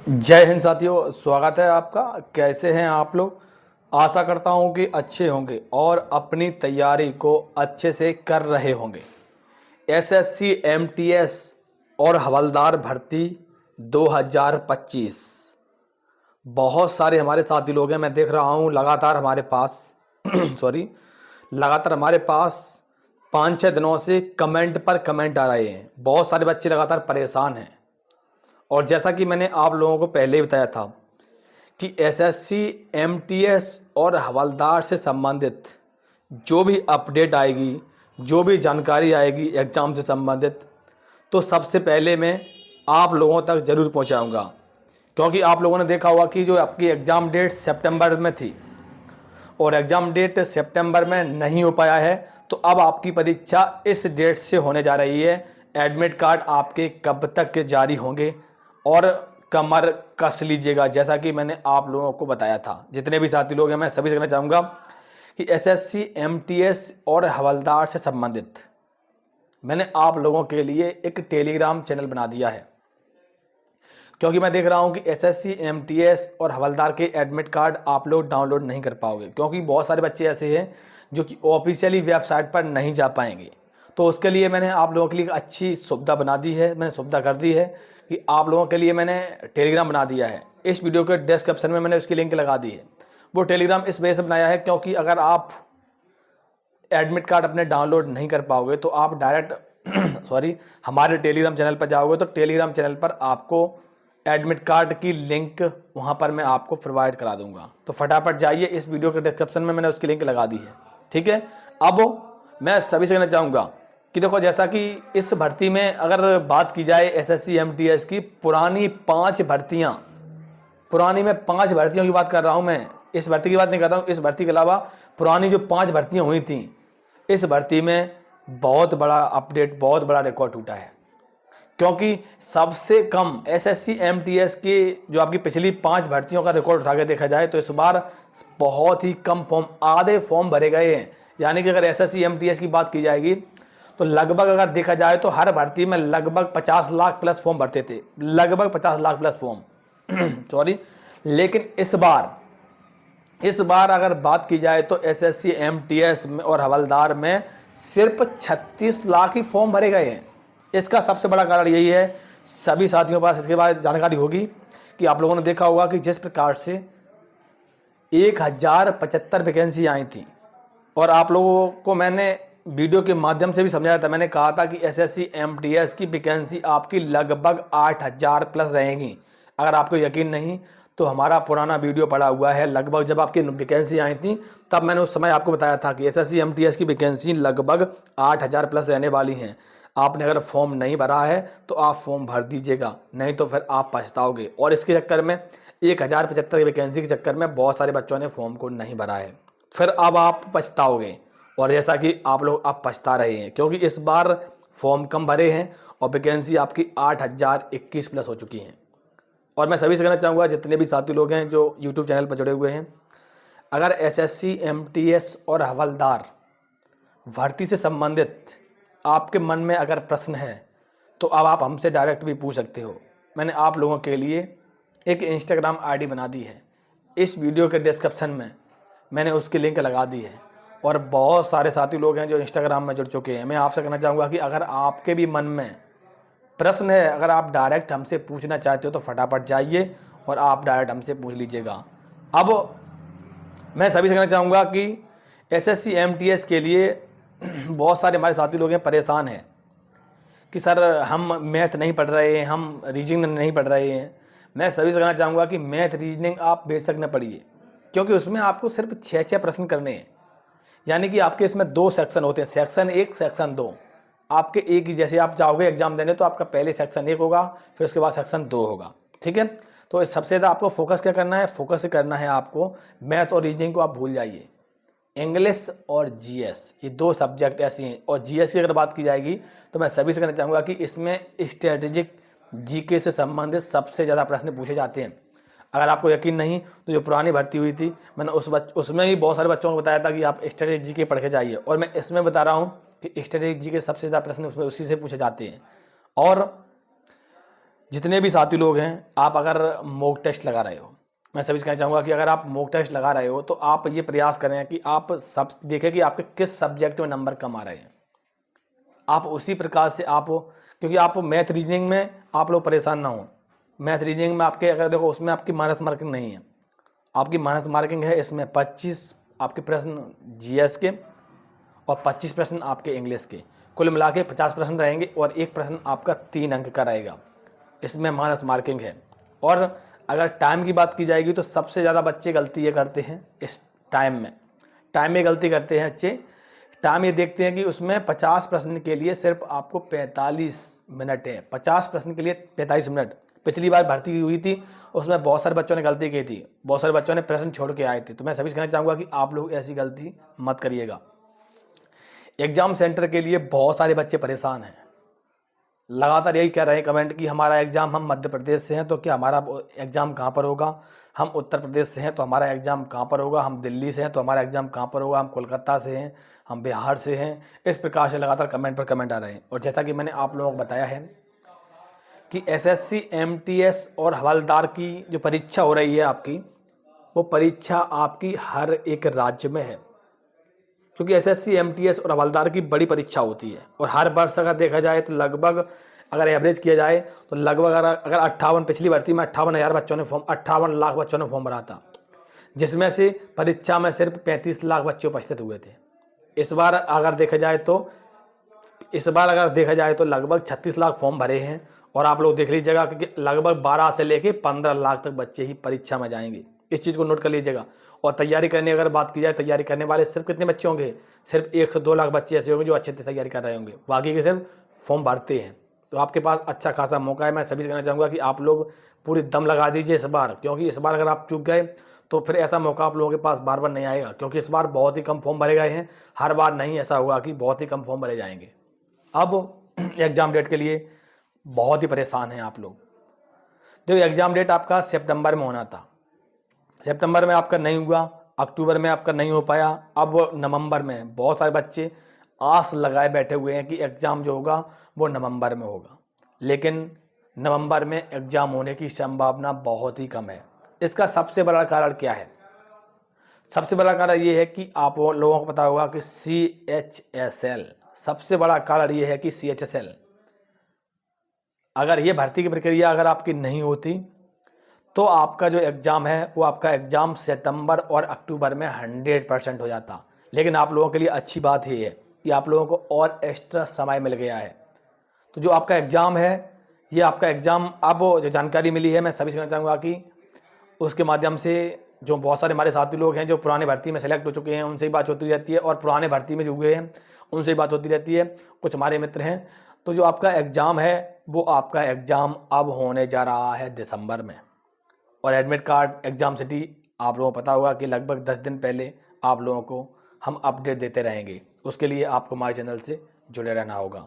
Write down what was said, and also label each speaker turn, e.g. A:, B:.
A: जय हिंद साथियों, स्वागत है आपका। कैसे हैं आप लोग? आशा करता हूं कि अच्छे होंगे और अपनी तैयारी को अच्छे से कर रहे होंगे। एसएससी, एमटीएस और हवलदार भर्ती 2025 बहुत सारे हमारे साथी लोग हैं। मैं देख रहा हूं लगातार हमारे पास सॉरी लगातार हमारे पास 5-6 दिनों से कमेंट पर कमेंट आ रहे हैं। बहुत सारे बच्चे लगातार परेशान हैं और जैसा कि मैंने आप लोगों को पहले ही बताया था कि एसएससी, एमटीएस और हवलदार से संबंधित जो भी अपडेट आएगी, जो भी जानकारी आएगी एग्ज़ाम से संबंधित, तो सबसे पहले मैं आप लोगों तक ज़रूर पहुंचाऊंगा। क्योंकि आप लोगों ने देखा होगा कि जो आपकी एग्ज़ाम डेट सितंबर में थी और एग्ज़ाम डेट सितंबर में नहीं हो पाया है, तो अब आपकी परीक्षा इस डेट से होने जा रही है। एडमिट कार्ड आपके कब तक जारी होंगे और कमर कस लीजिएगा, जैसा कि मैंने आप लोगों को बताया था। जितने भी साथी लोग हैं, मैं सभी से कहना चाहूँगा कि एसएससी, एमटीएस और हवलदार से संबंधित मैंने आप लोगों के लिए एक टेलीग्राम चैनल बना दिया है। क्योंकि मैं देख रहा हूं कि एसएससी, एमटीएस और हवलदार के एडमिट कार्ड आप लोग डाउनलोड नहीं कर पाओगे, क्योंकि बहुत सारे बच्चे ऐसे हैं जो कि ऑफिशियली वेबसाइट पर नहीं जा पाएंगे। तो उसके लिए मैंने आप लोगों के लिए एक अच्छी सुविधा बना दी है, मैंने सुविधा कर दी है कि आप लोगों के लिए मैंने टेलीग्राम बना दिया है। इस वीडियो के डिस्क्रिप्शन में मैंने उसकी लिंक लगा दी है। वो टेलीग्राम इस वजह से बनाया है क्योंकि अगर आप एडमिट कार्ड अपने डाउनलोड नहीं कर पाओगे तो आप डायरेक्ट हमारे टेलीग्राम चैनल पर जाओगे तो टेलीग्राम चैनल पर आपको एडमिट कार्ड की लिंक वहां पर मैं आपको प्रोवाइड करा दूंगा। तो फटाफट जाइए, इस वीडियो के डिस्क्रिप्शन में मैंने उसकी लिंक लगा दी है। ठीक है। अब मैं सभी से कहना चाहूँगा कि देखो, जैसा कि इस भर्ती में अगर बात की जाए एसएससी, एमटीएस की पुरानी 5 भर्तियाँ, पुरानी मैं 5 भर्तियों की बात कर रहा हूँ। मैं इस भर्ती की बात नहीं कर रहा हूँ। इस भर्ती के अलावा पुरानी जो 5 भर्तियाँ हुई थी, इस भर्ती में बहुत बड़ा अपडेट, बहुत बड़ा रिकॉर्ड टूटा है। क्योंकि सबसे कम एसएससी, एमटीएस की जो आपकी पिछली 5 भर्तियों का रिकॉर्ड उठा के देखा जाए तो इस बार बहुत ही कम फॉर्म, आधे फॉर्म भरे गए हैं। यानी कि अगर एसएससी, एमटीएस की बात की जाएगी तो लगभग अगर देखा जाए तो हर भर्ती में लगभग 50 लाख प्लस फॉर्म भरते थे, लगभग 50 लाख प्लस फॉर्म सॉरी। लेकिन इस बार अगर बात की जाए तो एसएससी, एमटीएस में और हवलदार में सिर्फ 36 लाख ही फॉर्म भरे गए हैं। इसका सबसे बड़ा कारण यही है, सभी साथियों के पास इसके बाद जानकारी होगी कि आप लोगों ने देखा होगा कि जिस प्रकार से 1075 वैकेंसी आई थी और आप लोगों को मैंने वीडियो के माध्यम से भी समझाया था। मैंने कहा था कि एसएससी, एमटीएस की वैकेंसी आपकी लगभग 8000 प्लस रहेंगी। अगर आपको यकीन नहीं तो हमारा पुराना वीडियो पड़ा हुआ है। लगभग जब आपकी वैकेंसी आई थी तब मैंने उस समय आपको बताया था कि एसएससी, एमटीएस की वैकेंसी लगभग 8000 प्लस रहने वाली हैं। आपने अगर फॉर्म नहीं भरा है तो आप फॉर्म भर दीजिएगा, नहीं तो फिर आप पछताओगे। और इसके चक्कर में 1075 वैकेंसी के चक्कर में बहुत सारे बच्चों ने फॉर्म को नहीं भरा है, फिर अब आप पछताओगे। और जैसा कि आप लोग अब पछता रहे हैं, क्योंकि इस बार फॉर्म कम भरे हैं और वैकेंसी आपकी 8021 प्लस हो चुकी हैं। और मैं सभी से कहना चाहूँगा, जितने भी साथी लोग हैं जो यूट्यूब चैनल पर जुड़े हुए हैं, अगर एसएससी, एमटीएस और हवलदार भर्ती से संबंधित आपके मन में अगर प्रश्न है तो अब आप हमसे डायरेक्ट भी पूछ सकते हो। मैंने आप लोगों के लिए एक इंस्टाग्राम आईडी बना दी है। इस वीडियो के डिस्क्रिप्शन में मैंने उसकी लिंक लगा दी है और बहुत सारे साथी लोग हैं जो इंस्टाग्राम में जुड़ चुके हैं। मैं आपसे कहना चाहूँगा कि अगर आपके भी मन में प्रश्न है, अगर आप डायरेक्ट हमसे पूछना चाहते हो तो फटाफट जाइए और आप डायरेक्ट हमसे पूछ लीजिएगा। अब मैं सभी से कहना चाहूँगा कि एसएससी, एमटीएस के लिए बहुत सारे हमारे साथी लोग हैं परेशान हैं कि सर हम मैथ नहीं पढ़ रहे हैं, हम रीजनिंग नहीं पढ़ रहे हैं। मैं सभी से कहना चाहूँगा कि मैथ, रीजनिंग आप बेशक न पढ़िए, क्योंकि उसमें आपको सिर्फ 6 प्रश्न करने हैं। यानी कि आपके इसमें 2 सेक्शन होते हैं, सेक्शन 1, सेक्शन 2। आपके एक ही, जैसे आप जाओगे एग्जाम देने तो आपका पहले सेक्शन 1 होगा, फिर उसके बाद सेक्शन 2 होगा। ठीक है। तो सबसे ज़्यादा आपको फोकस क्या करना है? फोकस करना है आपको मैथ और रीजनिंग को आप भूल जाइए। इंग्लिश और जीएस, ये 2 सब्जेक्ट ऐसे हैं। और जीएस की अगर बात की जाएगी तो मैं सभी से कहना चाहूँगा कि इसमें स्ट्रेटेजिक जीके से संबंधित सबसे ज़्यादा प्रश्न पूछे जाते हैं। अगर आपको यकीन नहीं तो जो पुरानी भर्ती हुई थी, मैंने उसमें ही बहुत सारे बच्चों को बताया था कि आप स्ट्रेटेजिक जीके पढ़ के जाइए। और मैं इसमें बता रहा हूँ कि स्ट्रेटेजिक जीके सबसे ज़्यादा प्रश्न उसमें उसी से पूछे जाते हैं। और जितने भी साथी लोग हैं, आप अगर मॉक टेस्ट लगा रहे हो, मैं सभी से कहना चाहूँगा कि अगर आप मॉक टेस्ट लगा रहे हो तो आप ये प्रयास करें कि आप सब देखें कि आपके किस सब्जेक्ट में नंबर कम आ रहे हैं। आप उसी प्रकार से आप, क्योंकि आप मैथ रीजनिंग में आप लोग परेशान ना हो। मैथ रीजनिंग में आपके अगर देखो उसमें आपकी माइनस मार्किंग नहीं है, आपकी माइनस मार्किंग है इसमें 25 आपके प्रश्न जीएस के और 25 प्रश्न आपके इंग्लिश के, कुल मिला के 50 प्रश्न रहेंगे और एक प्रश्न आपका 3 अंक का रहेगा, इसमें माइनस मार्किंग है। और अगर टाइम की बात की जाएगी तो सबसे ज़्यादा बच्चे गलती ये करते हैं इस टाइम में गलती करते हैं बच्चे। टाइम ये देखते हैं कि उसमें 50 प्रश्न के लिए सिर्फ आपको 45 मिनट है, 50 प्रश्न के लिए 45 मिनट। पिछली बार भर्ती हुई थी उसमें बहुत सारे बच्चों ने गलती की थी, बहुत सारे बच्चों ने प्रश्न छोड़ के आए थे। तो मैं सभी से कहना चाहूँगा कि आप लोग ऐसी गलती मत करिएगा। एग्ज़ाम सेंटर के लिए बहुत सारे बच्चे परेशान हैं, लगातार यही कह रहे हैं कमेंट कि हमारा एग्ज़ाम, हम मध्य प्रदेश से हैं तो क्या हमारा एग्ज़ाम कहाँ पर होगा, हम उत्तर प्रदेश से हैं तो हमारा एग्ज़ाम कहाँ पर होगा, हम दिल्ली से हैं तो हमारा एग्ज़ाम कहाँ पर होगा, हम कोलकाता से हैं, हम बिहार से हैं। इस प्रकार से लगातार कमेंट पर कमेंट आ रहे हैं। और जैसा कि मैंने आप लोगों को बताया है कि एसएससी एमटीएस और हवलदार की जो परीक्षा हो रही है आपकी, वो परीक्षा आपकी हर एक राज्य में है, क्योंकि एसएससी एमटीएस और हवलदार की बड़ी परीक्षा होती है। और हर वर्ष अगर देखा जाए तो लगभग, अगर एवरेज किया जाए तो लगभग अगर 58, पिछली भर्ती में 58,000 बच्चों ने 58 लाख बच्चों ने फॉर्म भरा था, जिसमें से परीक्षा में सिर्फ 35 लाख बच्चे उपस्थित हुए थे। इस बार अगर देखा जाए तो लगभग 36 लाख फॉर्म भरे हैं। और आप लोग देख लीजिएगा कि लगभग 12 से लेके 15 लाख तक बच्चे ही परीक्षा में जाएंगे, इस चीज़ को नोट कर लीजिएगा। और तैयारी करने अगर बात की जाए, तैयारी करने वाले सिर्फ कितने बच्चे होंगे, सिर्फ 1 से 2 लाख बच्चे ऐसे होंगे जो अच्छे से तैयारी कर रहे होंगे, बाकी के सिर्फ फॉर्म भरते हैं। तो आपके पास अच्छा खासा मौका है। मैं सभी से कहना चाहूँगा कि आप लोग पूरी दम लगा दीजिए इस बार, क्योंकि इस बार अगर आप चूक गए तो फिर ऐसा मौका आप लोगों के पास बार बार नहीं आएगा, क्योंकि इस बार बहुत ही कम फॉर्म भरे गए हैं। हर बार नहीं ऐसा होगा कि बहुत ही कम फॉर्म भरे जाएंगे। अब एग्ज़ाम डेट के लिए बहुत ही परेशान हैं आप लोग। जो एग्ज़ाम डेट आपका सितंबर में होना था, सितंबर में आपका नहीं हुआ, अक्टूबर में आपका नहीं हो पाया, अब नवंबर में बहुत सारे बच्चे आस लगाए बैठे हुए हैं कि एग्ज़ाम जो होगा वो नवंबर में होगा, लेकिन नवंबर में एग्ज़ाम होने की संभावना बहुत ही कम है। इसका सबसे बड़ा कारण क्या है? सबसे बड़ा कारण ये है कि आप लोगों को पता होगा कि CHSL, सबसे बड़ा कारण ये है कि CHSL, अगर ये भर्ती की प्रक्रिया अगर आपकी नहीं होती तो आपका जो एग्ज़ाम है वो आपका एग्ज़ाम सितंबर और अक्टूबर में 100% हो जाता। लेकिन आप लोगों के लिए अच्छी बात ये है कि आप लोगों को और एक्स्ट्रा समय मिल गया है। तो जो आपका एग्ज़ाम है, ये आपका एग्ज़ाम, अब जो जानकारी मिली है मैं सभी से कहना चाहूँगा कि उसके माध्यम से जो बहुत सारे हमारे साथी लोग हैं जो पुराने भर्ती में सेलेक्ट हो चुके हैं उनसे ही बात होती रहती है, और पुराने भर्ती में जो हुए हैं उनसे ही बात होती रहती है, कुछ हमारे मित्र हैं। तो जो आपका एग्ज़ाम है वो आपका एग्ज़ाम अब होने जा रहा है दिसंबर में। और एडमिट कार्ड, एग्ज़ाम सिटी आप लोगों को पता होगा कि लगभग 10 दिन पहले आप लोगों को हम अपडेट देते रहेंगे। उसके लिए आपको हमारे चैनल से जुड़े रहना होगा।